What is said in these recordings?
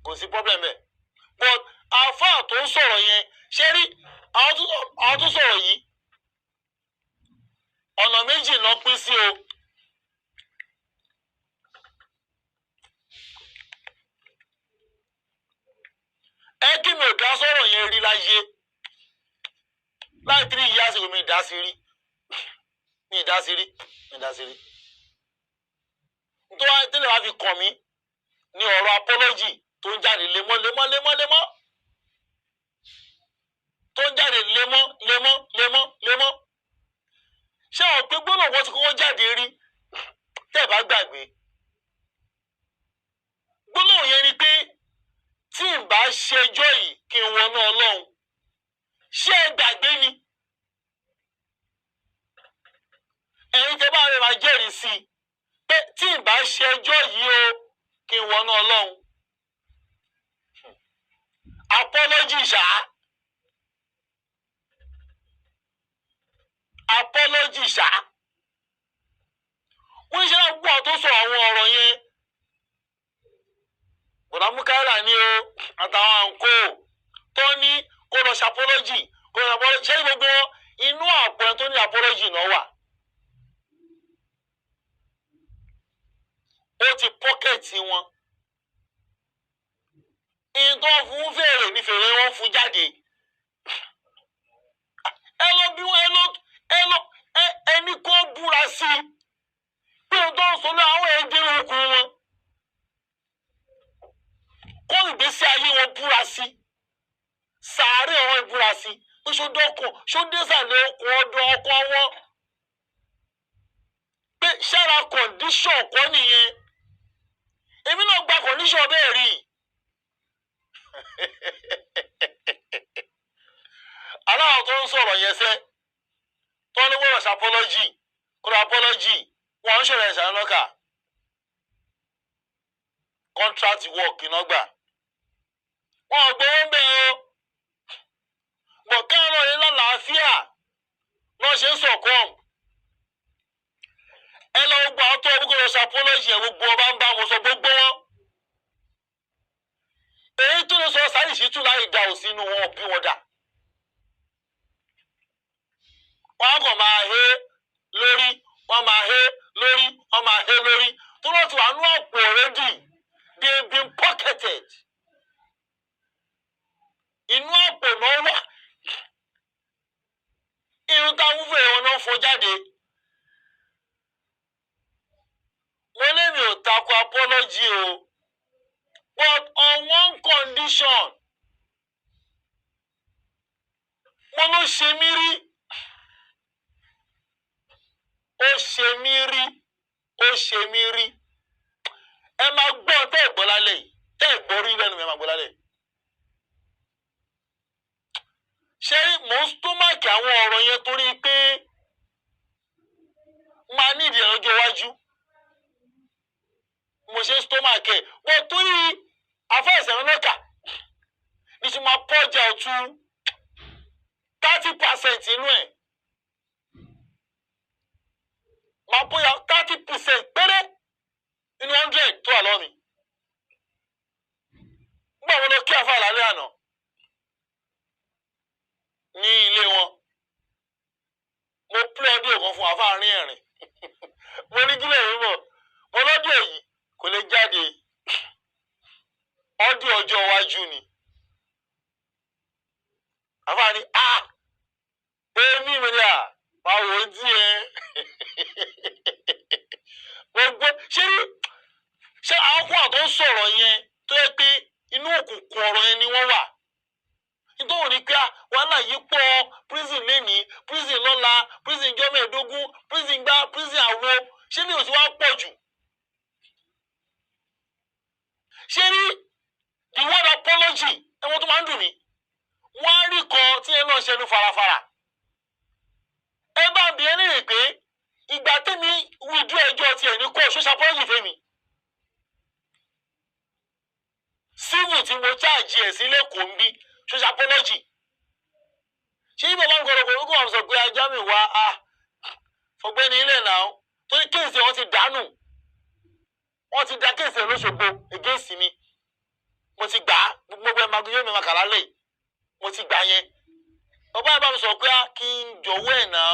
kò sí problem ẹ̀ but àáfàá tó ń sọ̀rọ̀ yẹn ṣé rí àwọn tó sọ̀rọ̀ yìí ọ̀nà méjì ló pín sí o. Kí mi ò dá sọ̀rọ̀ yẹn rí láyé láì 3 years ago mi ì dá sí rí tó wá tẹ́lẹ̀ wá fi kàn mí ní ọ̀rọ̀ apology tó ń jáde lemọ́ tó ń jáde lemọ́ ṣé àwọn pé gbọ́dọ̀ wọ́n ti kọ́kọ́ jáde rí tẹ́ ẹ̀ bá gbàgbé gbọ́dọ̀ yẹn ni pé tí n bá ṣẹjọ́ yìí kí n wọnú Ọlọ́run ṣé ẹ gbàgbé ni ẹ̀yin tẹ́ bá rẹ̀ máa jẹ́rìí sí i pé tí n bá ṣẹjọ́ yìí o kí n wọnú Ọlọ́run apology ṣáá wọ́n ṣe náà gbọ́ tó sọ àwọn ọ̀rọ̀ yẹn bọ̀dá Mukaila ni o àtàwọn àǹkó tó ní kó lọ ṣe apology ṣé gbogbo inú àpò ẹ̀ tó ní apology náà wà ó ti pọ́kẹ̀tì wọn ìtọ́ fún fèrè ní fèrè wọn fún jáde ẹni kó búra sí pé o tó ń sọ lọ àwọn ẹgbẹ́ okùn wọn kó ìgbésí ayé wọn búra sí sàárè wọn búra sí pé ṣódésàlẹ̀ okùn ọdún ọkọ wọn pé ṣára kọ̀ǹdíṣọ̀n kọ́ nìyẹn èmi náà gba kọ̀ǹdíṣọ̀n bẹ́ẹ̀ rí aláwọ̀ tó ń sọ̀rọ̀ yẹn sẹ́ tó ní wọ́n ṣe apology wọ́n ń ṣọ̀rọ̀ ẹ̀ṣà lọ́kà contract work iná gbà wọ́n gbowó ń bẹ̀ ọ́ bọ̀ káwọn náà ní lálàáfíà náà ṣe ń sọ̀kọ́m ẹ lọ gbọ́ àwọn tó ọdún lọ ṣe apology ẹ̀ gbogbo ọba ń bá wọn sọ gbogbo wọn èyí tó lè sọ sáyì sí tún láì dá òsínú wọn bí wọn dà wọ́n kàn máa hé lórí wọ́n máa hé lórí tó lọ́ ti wà ní ọ̀pọ̀ already they been pocketed inú àpò náà wà irun táwọn fún ẹ̀wọ̀n náà fọ́ jáde wọ́n lé mi ò takò apology o but on one condition mo ló ṣe mí rí ẹ máa gbọ́ tẹ́ ẹ̀ gbọ́ lálẹ́ yìí tẹ́ ẹ̀ gbọ́ rí lẹ́nu mi ẹ máa gbọ́ lálẹ́ yìí ṣé mò ń stomach àwọn ọ̀rọ̀ yẹn torí pé máa ní ìdí ọjọ́ iwájú mo ṣe stomach ẹ̀ bó torí afẹ́sẹ̀ ọlọ́kà ní ti máa pọ́jà ọ̀tún 30% inú ẹ̀ máa bóyá 30% péré inú 100 tó wà lọ́mi nígbà wọn lọ kí àfa àlàlẹ́ àná ní ilé wọn mo pílẹ̀ ọdún ẹ̀kan fún àfa àárín ẹ̀rìn mo ní kílẹ̀ yìí mọ̀ mo lọ́dún èyí kò lè jáde ọdún ọjọ́ iwájú ni àfa ní èmi mi ni máa wò ó díẹ̀ gbogbo ṣé àwọn kó àtọ́ sọ̀rọ̀ yẹn tó yẹ pé inú òkùnkùn ọ̀rọ̀ yẹn ni wọ́n wà nítorí ní pé wàhálà yìí pọ̀ prison lẹ́ni prison lọ́la prison jọ́ mẹ́ẹ̀ẹ́dógún prison gbá prison àwo ṣé ní òsì wá pọ̀ jù ṣé rí the word apology ẹ̀wọ̀n tó máa ń dùn mí wọ́n á rí kan tí ẹ náà ṣẹnu farafara ẹ bá bí ẹni rè pé ìgbà tẹ́mi wíjú ẹjọ́ tiẹ̀ ní kọ́ social apology fẹ́mi civil tí mo charge ẹ̀ sí lẹ́kọ̀ọ́ ń bí social apology ṣé ibẹ̀ máa ń gbọ́dọ̀ kó kó wọn sọ pé ajá mi wá fọgbẹ́ni ilẹ̀ náà torí kéèsì wọn ti dànù wọn ti da kéèsì ẹ̀ lóṣogbo against mi mo ti yóò mi máa kàrá lè mo ti gbà yẹn ọba ẹ̀ bá mi sọ pé kí n jọ̀wọ́ ẹ̀ náà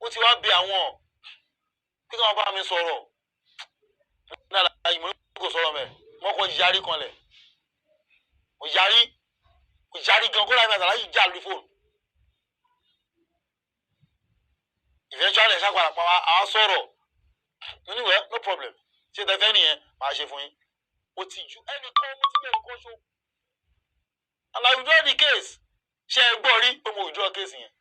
ó ti wá bí àwọn kí káwọn bá mi sọ̀rọ̀ náà láyé mo ní kò sọ̀rọ̀ mẹ́ mo kọ́ yarí kan lẹ̀ mo yarí gan kó láyé mi àtàlá yìí já lórí fóònù eventually ẹ̀ ṣàpàdà pa àwọn sọ̀rọ̀ anyway no problem ṣé tẹ́fẹ́ nìyẹn máa ṣe fún yín mo ti ju ẹnìkan mo ti bẹ̀rẹ̀ kọ́ ṣó and I withdraw the case ṣe é gbọ́ rí pé mo withdraw case yẹn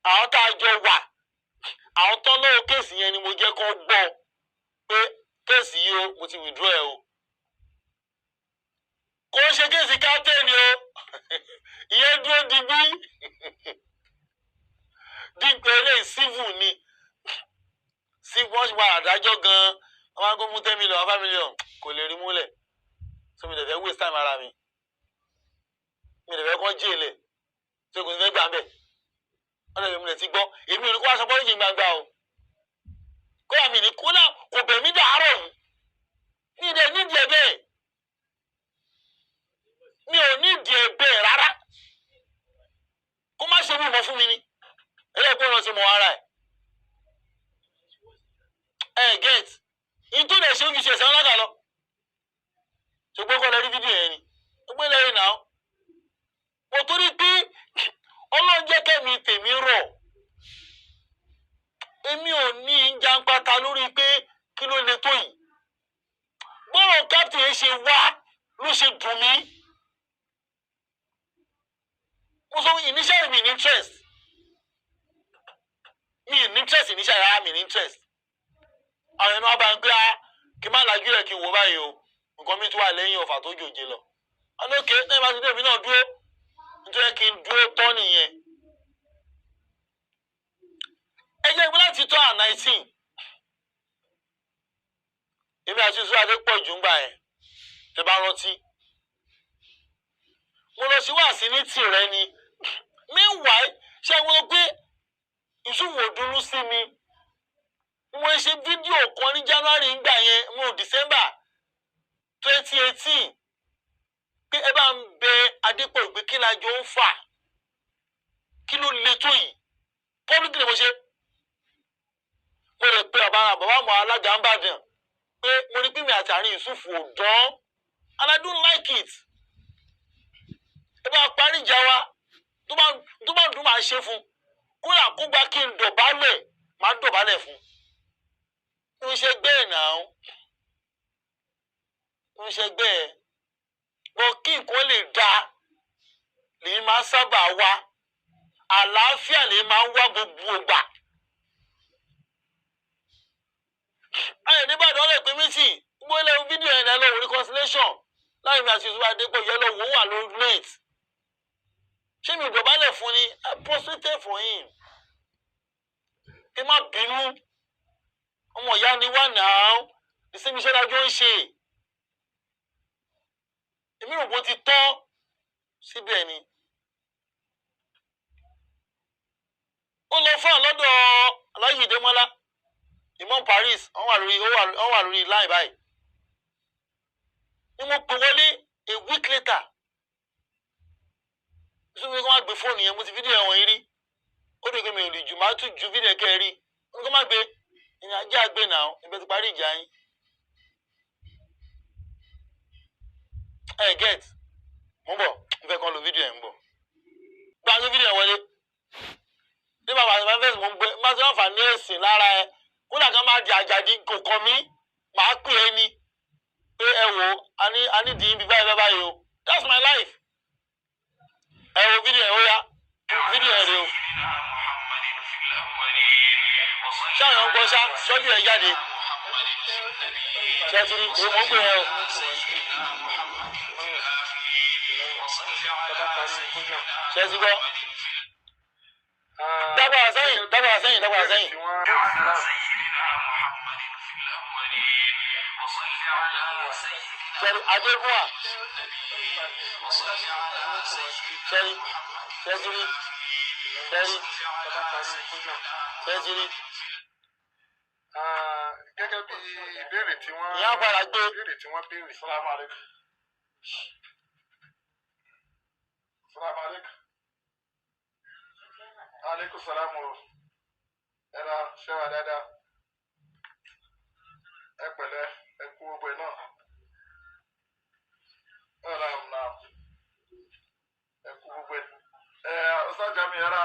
àwọn tá a jọ wà àwọn tán lọ́wọ́ case yẹn ni mo jẹ́ kó gbọ́ pé case yìí o mo ti withdraw ẹ o kò ṣe case captain o ìyẹn dúró digbí dípẹ́ eléyìí civil ni civil wọ́n ṣe wà àdájọ́ gan-an wọ́n máa ń kó mú 10 million 5 million kò lè rí múlẹ̀ so mi lè fẹ́ waste time ara mi mi lè fẹ́ kọ́ jẹ́lẹ̀ so kò ní fẹ́ gbà ń bẹ̀ wọ́n lè fi múlẹ̀ ti gbọ́ èmi ò ní kó aṣọ bọ́ọ̀lì gbangba o kó àmì ní kó náà kò bẹ̀ mí dàárọ̀ yìí nídìí ẹ̀ bẹ́ẹ̀ mi ò nídìí ẹ̀ bẹ́ẹ̀ rárá kó má ṣe mímọ́ fún mi ni ẹlẹ́gbọ́n náà ti mọ ara ẹ̀ get in tó lè ṣe ojú ṣe ẹ̀sán lọ́gà lọ ṣùgbọ́n kọ́ lọ rí fídíò yẹn ni ó gbé lẹ́yìn náà mo torí pé ọlọ́run jẹ́ kẹ́mi tèmi rọ̀ èmi ò ní jàǹpátá lórí pé kí ló le tó yìí bọ́rọ̀ captain yẹn ṣe wá ló ṣe dùn mí mo sọ initially mi ní interest initially rárá mi ní interest àwọn ẹni wọn bá ń gbé kí n má lajú rẹ kí n wò báyìí o nǹkan mi tún wà lẹ́yìn ọ̀fà tó jòjé lọ ọlọ́kè náà bá ti dé èmi náà dúró nítorí kí n dúró tán nìyẹn ẹ jẹ́ ìpínlẹ̀ láti tọ́ 19 èmi àti ìṣúra adé pọ̀ jù ń gbà yẹn tẹ bá rántí mo lọ sí wàásí ní tìrẹ ni meanwhile ṣé wọ́n pé ìṣúwò dúró sí mi mo ṣe fídíò kan ní January ńgbà yẹn mo December 2018 pé ẹ bá ń bẹ Adépọ̀ ìgbé kí lájọ ń fà kí ló le tó yìí public ni mo ṣe mo rẹ̀ pé bàbá mọ alága ń bàdàn pé mo rí pínlẹ̀ àti àárín Yusufu ò dán and I don't like it ẹ bá parí ìjà wa tó bá dùn máa ṣe fún kódà kó gba kí n dọ̀bálẹ̀ máa dọ̀bálẹ̀ fún ń ṣe gbẹ́ẹ̀ náà ń ṣe gbẹ́ẹ̀ bọ́ kí nǹkan lè dáa lè máa sábà wá àlàáfíà lè máa ń wá gbogbo ìgbà. ayọ̀ nígbàdàn lè pín mítì gbogbo ilẹ̀ fídíò ẹ̀ náà lọ́wọ́ reconciliation láì ní àti ìṣúra Adépọ̀ yẹn lọ́wọ́ wà lórí late ṣé mi ìdọ̀bálẹ̀ fún ni I prostrated for him kí má bínú ọmọ ìyá ni wà náà ìsinmi iṣẹ́ dájọ́ ń ṣe èmi rò bó ti tọ́ síbẹ̀ ni ó lọ fún àlọ́dọ̀ aláyí Ìdẹ́mọ́lá Imam Paris wọ́n wà lórí line báyìí ni mo pè wọlé a week later nítorí pé kí wọ́n gbé fóònù yẹn mo ti fídíò ẹ̀wọ̀n yìí rí ó dùn kí mi ò lè jù máa tún ju fídíò ẹ̀kẹ́ rí wọ́n kí wọ́n má gbé ìyẹn ajá gbé náà ìbẹ̀ ti parí ìjà yín get mo ń bọ̀ n fẹ́ kàn lo fídíò ẹ̀ ń bọ̀ gba ní fídíò ẹ̀ wọlé ní bàbá àti bàbá fẹ́sì mo ń gbé má ti wọ́n fà ní ẹ̀sìn lára ẹ kódà kan máa di àjàdí kò kàn mí màá pè é ní pé ẹ wò a ní dìín bí báyìí báyìí o that's my life ẹ wo fídíò ẹ̀ ó yá fídíò ẹ̀ rè o ṣáà ń gbọ́ ṣá sọ́jú ẹ̀ jáde ṣe ti rí èyí mo ń pè ẹ o. ṣe ti gbọ́ dábàá sẹ́yìn. ṣẹ́ni adébúwà ṣẹ́ni gẹ́gẹ́ bí ìbéèrè tí wọ́n ìyá padà gbé béèrè. Salamu alaikum. Salaam alaikum. Alaikum salam o. Ẹ̀rọ ṣé wà dáadáa. Ẹ pẹ̀lẹ́, ẹ kú gbogbo ẹ̀ náà. Ọ̀rọ̀ àmì ẹ kú gbogbo ẹ̀. Ustaz Jami ẹ̀rọ.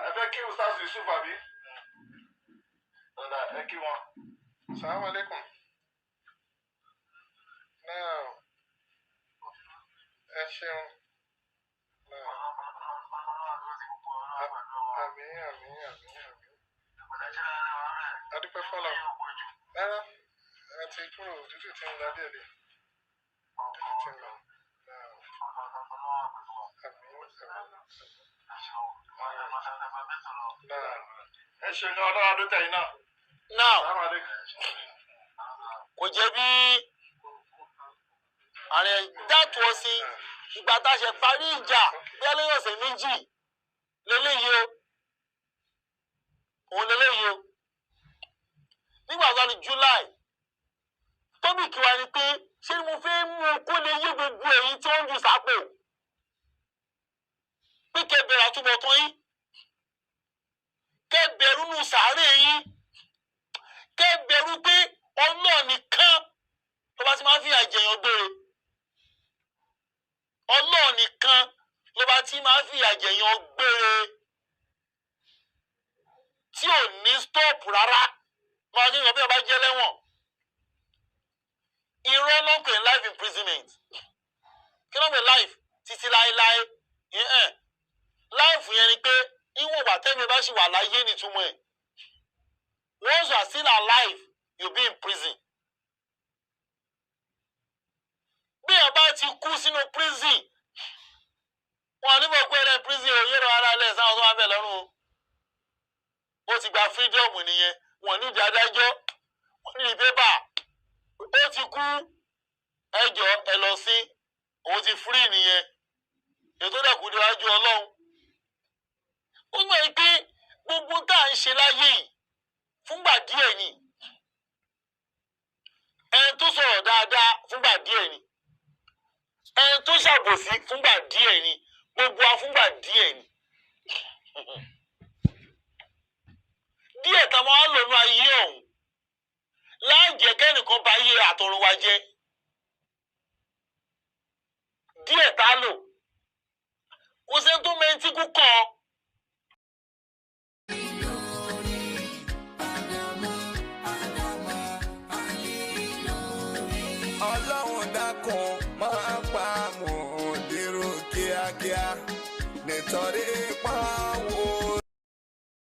Ẹ fẹ́ kí Ustaz Yusuf àbí? Ọ̀dà ẹ kí wọn. Salaam alaikum. Náà ẹ ṣeun. Àmín. Adúpẹ́ fọlọ́. Rárá, ẹ ti kúrò òtútù tí ń lọ díẹ̀díẹ̀. Òtútù tí ń lọ. Ẹ ṣe ní ọlọ́run ọdún tẹ̀yìn náà. Now, kò jẹ́ bí ààrẹ dàtọ̀ sí ìgbà tá a ṣe parí ìjà bí ẹlẹ́yìn ọ̀sẹ̀ méjì lélẹ́yìí o. Òun lélẹ́yìí o. Nígbà tó ní July, tóbìkì wa ni pé ṣé mo fẹ́ mú kó lè yé gbogbo èyí tí wọ́n ń ju sápò. Pé kẹbẹ̀rẹ̀ àtúbọ̀tán yín. Kẹbẹ̀rù nù sàárè yín. Kẹbẹ̀rù pé ọ̀nà nìkan ló bá ti máa fi àjẹyàn gbére. Ọ̀nà nìkan ló bá ti máa fi àjẹyàn gbére. Tí ò ní stop rárá. Máa ní ìwọ̀n bí ọba jẹ́ lẹ́wọ̀n. Irọ́ ló ń pè ní life imprisonment. Kí ló ń pè life? Títí láéláé. Life yẹn ni pé ìwọ̀n ìgbà tẹ́mi bá ṣì wà láyé nìtumọ̀ ẹ̀. Once you are still alive, you'll be in prison. Bí ẹ bá ti kú sínú prison, wọn ní bọ̀ pé ẹ̀rẹ́ prison ò yẹ́rọ ara lẹ̀ sáwọn tó wà bẹ̀ lọ́rùn o. Ó ti gba freedom nìyẹn. Wọ́n ní ìdí adájọ́, wọ́n ní ìbébà. Ó ti kú ẹjọ́ ẹ lọ sí, òun ti free nìyẹn. Ètò ìdẹ̀kù níwájú Ọlọ́run. Ó mọ̀ pé gbogbo tá à ń ṣe láyé yìí fúngbà díẹ̀ ni. Ẹni tó sọ̀rọ̀ dáadáa fúngbà díẹ̀ ni. Ẹni tó ṣàbòsí fúngbà díẹ̀ ni. Gbogbo wa fúngbà díẹ̀ ni. Díẹ̀ tá a máa lò ní ayé ọ̀hún láàjẹ́ kẹ́nìkan bá yé àtọ̀run wa jẹ́. Díẹ̀ tá a lò. Kò sẹ́ni tó mẹ́ni tí kú kàn ọ́. Ọlọ́run dákun máa pa mòdìrú kíákíá nítorí pa